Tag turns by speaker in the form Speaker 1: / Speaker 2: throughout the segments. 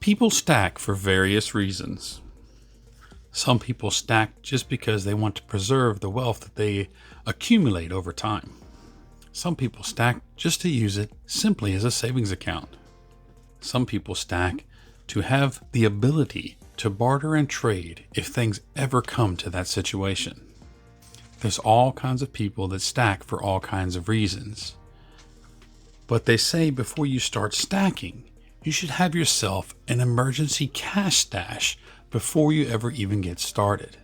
Speaker 1: People stack for various reasons. Some people stack just because they want to preserve the wealth that they accumulate over time. Some people stack just to use it simply as a savings account. Some people stack to have the ability to barter and trade if things ever come to that situation. There's all kinds of people that stack for all kinds of reasons. But they say before you start stacking, you should have yourself an emergency cash stash before you ever even get started.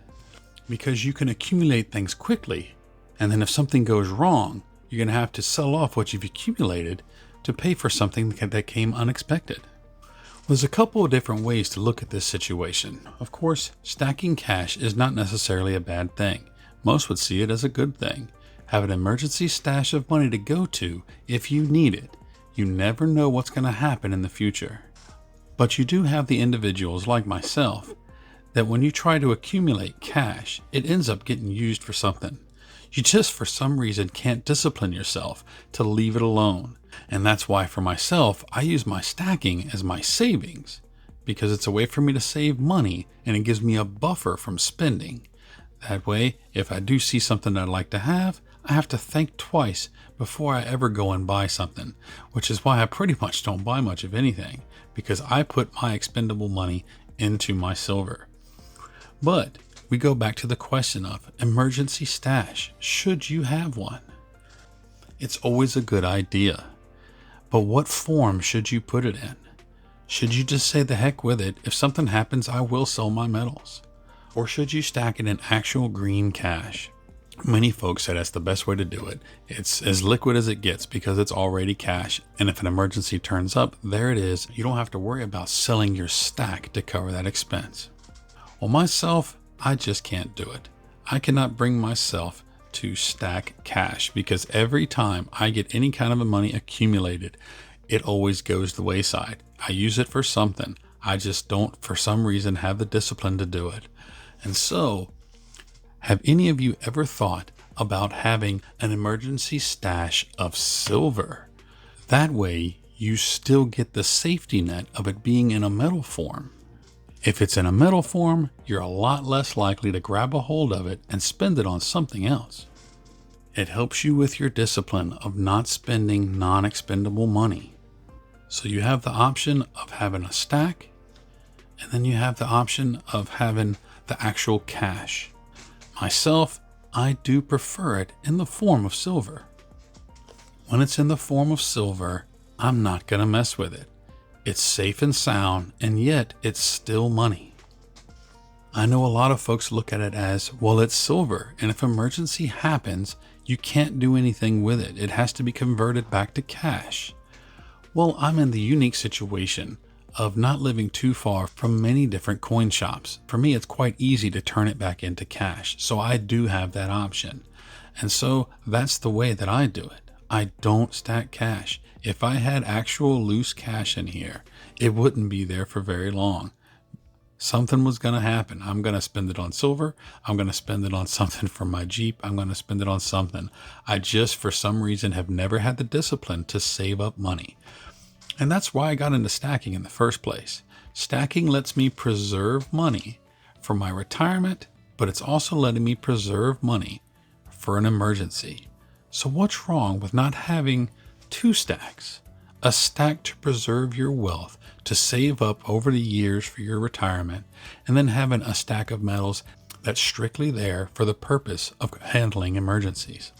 Speaker 1: Because you can accumulate things quickly, and then if something goes wrong, you're going to have to sell off what you've accumulated to pay for something that came unexpected. There's a couple of different ways to look at this situation. Of course, stacking cash is not necessarily a bad thing. Most would see it as a good thing. Have an emergency stash of money to go to if you need it. You never know what's going to happen in the future. But you do have the individuals like myself that when you try to accumulate cash, it ends up getting used for something. You just for some reason can't discipline yourself to leave it alone. And that's why for myself, I use my stacking as my savings because it's a way for me to save money and it gives me a buffer from spending. That way, if I do see something I'd like to have, I have to think twice before I ever go and buy something, which is why I pretty much don't buy much of anything because I put my expendable money into my silver. But we go back to the question of emergency stash. Should you have one? It's always a good idea. But what form should you put it in? Should you just say the heck with it? If something happens, I will sell my metals. Or should you stack it in actual green cash? Many folks say that's the best way to do it. It's as liquid as it gets because it's already cash. And if an emergency turns up, there it is. You don't have to worry about selling your stack to cover that expense. Well, myself, I just can't do it. I cannot bring myself to stack cash because every time I get any kind of money accumulated, it always goes the wayside. I use it for something. I just don't, for some reason, have the discipline to do it. And so, have any of you ever thought about having an emergency stash of silver? That way, you still get the safety net of it being in a metal form. If it's in a metal form, you're a lot less likely to grab a hold of it and spend it on something else. It helps you with your discipline of not spending non-expendable money. So you have the option of having a stack, and then you have the option of having the actual cash. Myself, I do prefer it in the form of silver. When it's in the form of silver, I'm not going to mess with it. It's safe and sound, and yet it's still money. I know a lot of folks look at it as, well, it's silver, and if emergency happens, you can't do anything with it. It has to be converted back to cash. Well, I'm in the unique situation of not living too far from many different coin shops. For me, it's quite easy to turn it back into cash. So I do have that option. And so that's the way that I do it. I don't stack cash. If I had actual loose cash in here, it wouldn't be there for very long. Something was going to happen. I'm going to spend it on silver. I'm going to spend it on something for my Jeep. I'm going to spend it on something. I just, for some reason, have never had the discipline to save up money. And that's why I got into stacking in the first place. Stacking lets me preserve money for my retirement, but it's also letting me preserve money for an emergency. So what's wrong with not having two stacks? A stack to preserve your wealth, to save up over the years for your retirement, and then having a stack of metals that's strictly there for the purpose of handling emergencies.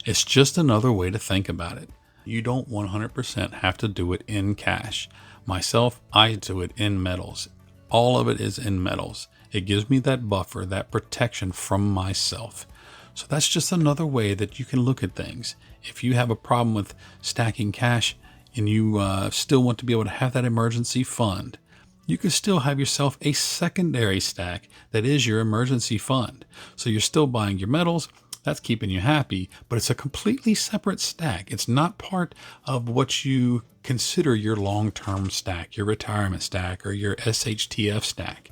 Speaker 1: It's just another way to think about it. You don't 100% have to do it in cash. Myself, I do it in metals. All of it is in metals. It gives me that buffer, that protection from myself. So that's just another way that you can look at things. If you have a problem with stacking cash and you still want to be able to have that emergency fund, you can still have yourself a secondary stack that is your emergency fund. So you're still buying your metals. That's keeping you happy, but it's a completely separate stack. It's not part of what you consider your long-term stack, your retirement stack, or your SHTF stack.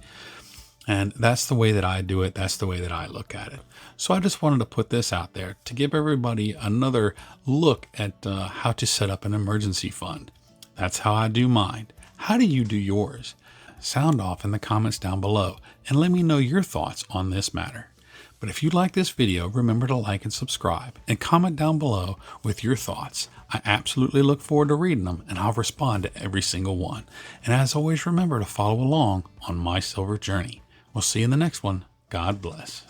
Speaker 1: And that's the way that I do it. That's the way that I look at it. So I just wanted to put this out there to give everybody another look at how to set up an emergency fund. That's how I do mine. How do you do yours? Sound off in the comments down below and let me know your thoughts on this matter. But if you like this video, remember to like and subscribe and comment down below with your thoughts. I absolutely look forward to reading them, and I'll respond to every single one. And as always, remember to follow along on my silver journey. We'll see you in the next one. God bless.